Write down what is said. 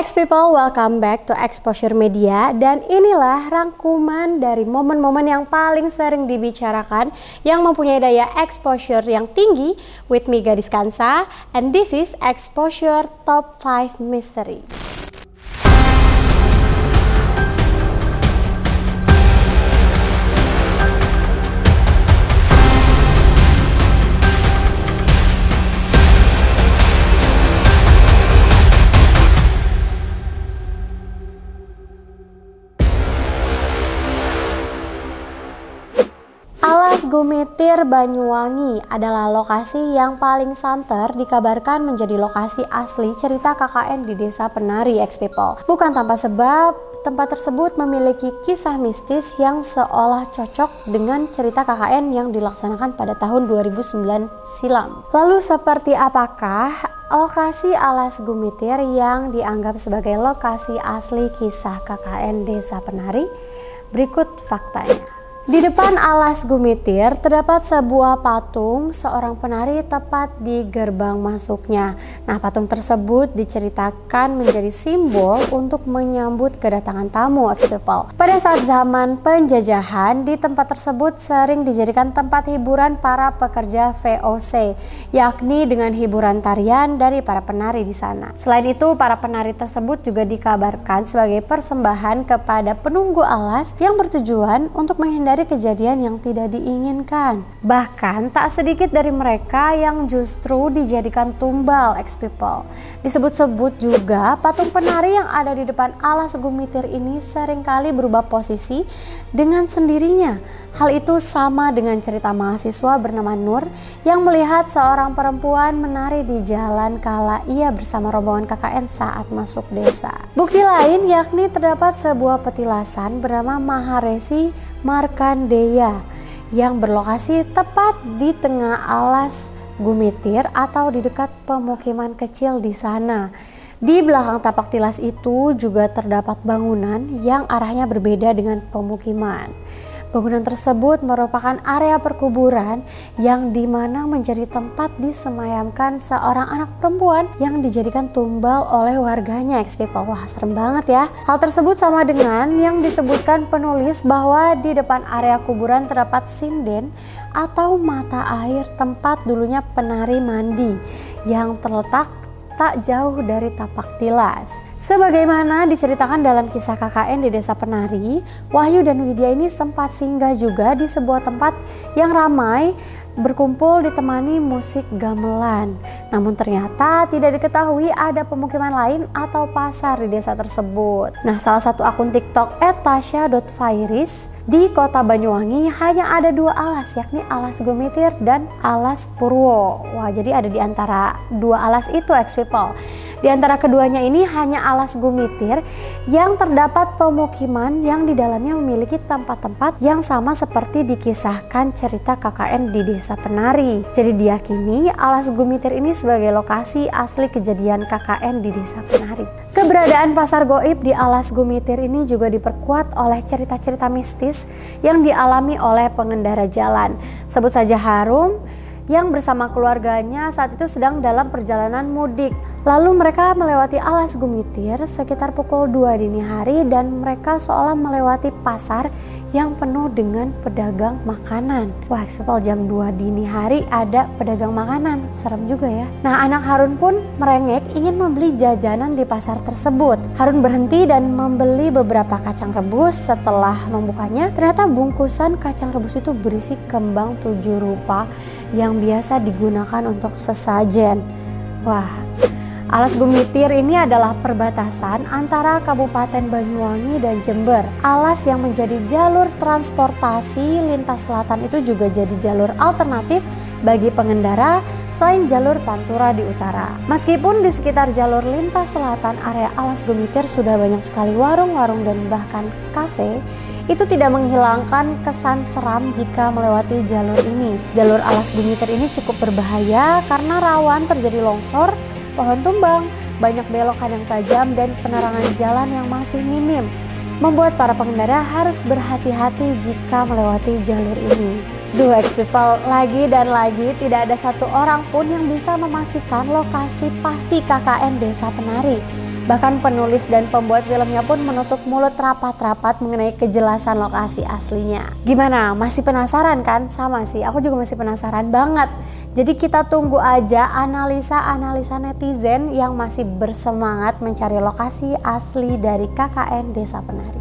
X people, welcome back to Exposure Media, dan inilah rangkuman dari momen-momen yang paling sering dibicarakan yang mempunyai daya exposure yang tinggi with me Gadis Kansa, and this is Exposure Top 5 Mystery. Alas Gumitir Banyuwangi adalah lokasi yang paling santer dikabarkan menjadi lokasi asli cerita KKN di Desa Penari X people. Bukan tanpa sebab, tempat tersebut memiliki kisah mistis yang seolah cocok dengan cerita KKN yang dilaksanakan pada tahun 2009 silam. Lalu seperti apakah lokasi Alas Gumitir yang dianggap sebagai lokasi asli kisah KKN Desa Penari? Berikut faktanya. Di depan Alas Gumitir terdapat sebuah patung seorang penari tepat di gerbang masuknya. Nah, patung tersebut diceritakan menjadi simbol untuk menyambut kedatangan tamu X people. Pada saat zaman penjajahan, di tempat tersebut sering dijadikan tempat hiburan para pekerja VOC, yakni dengan hiburan tarian dari para penari di sana. Selain itu, para penari tersebut juga dikabarkan sebagai persembahan kepada penunggu alas yang bertujuan untuk menghindari kejadian yang tidak diinginkan. Bahkan tak sedikit dari mereka yang justru dijadikan tumbal X people. Disebut-sebut juga patung penari yang ada di depan Alas Gumitir ini seringkali berubah posisi dengan sendirinya. Hal itu sama dengan cerita mahasiswa bernama Nur yang melihat seorang perempuan menari di jalan kala ia bersama rombongan KKN saat masuk desa. Bukti lain yakni terdapat sebuah petilasan bernama Maharesi Markandeya yang berlokasi tepat di tengah Alas Gumitir atau di dekat pemukiman kecil di sana. Di belakang tapak tilas itu juga terdapat bangunan yang arahnya berbeda dengan pemukiman. Bangunan tersebut merupakan area perkuburan yang dimana menjadi tempat disemayamkan seorang anak perempuan yang dijadikan tumbal oleh warganya X people. Wah, serem banget ya. Hal tersebut sama dengan yang disebutkan penulis bahwa di depan area kuburan terdapat sinden atau mata air tempat dulunya penari mandi yang terletak tak jauh dari tapak tilas. Sebagaimana diceritakan dalam kisah KKN di Desa Penari, Wahyu dan Widya ini sempat singgah juga di sebuah tempat yang ramai berkumpul ditemani musik gamelan. Namun ternyata tidak diketahui ada pemukiman lain atau pasar di desa tersebut. Nah, salah satu akun TikTok @tasya.fairis di kota Banyuwangi hanya ada dua alas, yakni Alas Gumitir dan Alas Purwo. Wah, jadi ada di antara dua alas itu X people. Di antara keduanya ini hanya Alas Gumitir yang terdapat pemukiman yang di dalamnya memiliki tempat-tempat yang sama seperti dikisahkan cerita KKN di Desa Penari. Jadi diyakini Alas Gumitir ini sebagai lokasi asli kejadian KKN di Desa Penari. Keberadaan pasar goib di Alas Gumitir ini juga diperkuat oleh cerita-cerita mistis yang dialami oleh pengendara jalan. Sebut saja Harum yang bersama keluarganya saat itu sedang dalam perjalanan mudik. Lalu mereka melewati Alas Gumitir sekitar pukul 2 dini hari dan mereka seolah melewati pasar yang penuh dengan pedagang makanan. Wah, people, jam 2 dini hari ada pedagang makanan, serem juga ya. Nah, anak Harun pun merengek ingin membeli jajanan di pasar tersebut. Harun berhenti dan membeli beberapa kacang rebus. Setelah membukanya, ternyata bungkusan kacang rebus itu berisi kembang 7 rupa yang biasa digunakan untuk sesajen. Wah, Alas Gumitir ini adalah perbatasan antara Kabupaten Banyuwangi dan Jember. Alas yang menjadi jalur transportasi lintas selatan itu juga jadi jalur alternatif bagi pengendara selain jalur Pantura di utara. Meskipun di sekitar jalur lintas selatan area Alas Gumitir sudah banyak sekali warung-warung dan bahkan kafe, itu tidak menghilangkan kesan seram jika melewati jalur ini. Jalur Alas Gumitir ini cukup berbahaya karena rawan terjadi longsor, pohon tumbang, banyak belokan yang tajam dan penerangan jalan yang masih minim, membuat para pengendara harus berhati-hati jika melewati jalur ini. Duh X people, lagi dan lagi tidak ada satu orang pun yang bisa memastikan lokasi pasti KKN Desa Penari. Bahkan penulis dan pembuat filmnya pun menutup mulut rapat-rapat mengenai kejelasan lokasi aslinya. Gimana? Masih penasaran kan? Sama sih, aku juga masih penasaran banget. Jadi kita tunggu aja analisa-analisa netizen yang masih bersemangat mencari lokasi asli dari KKN Desa Penari.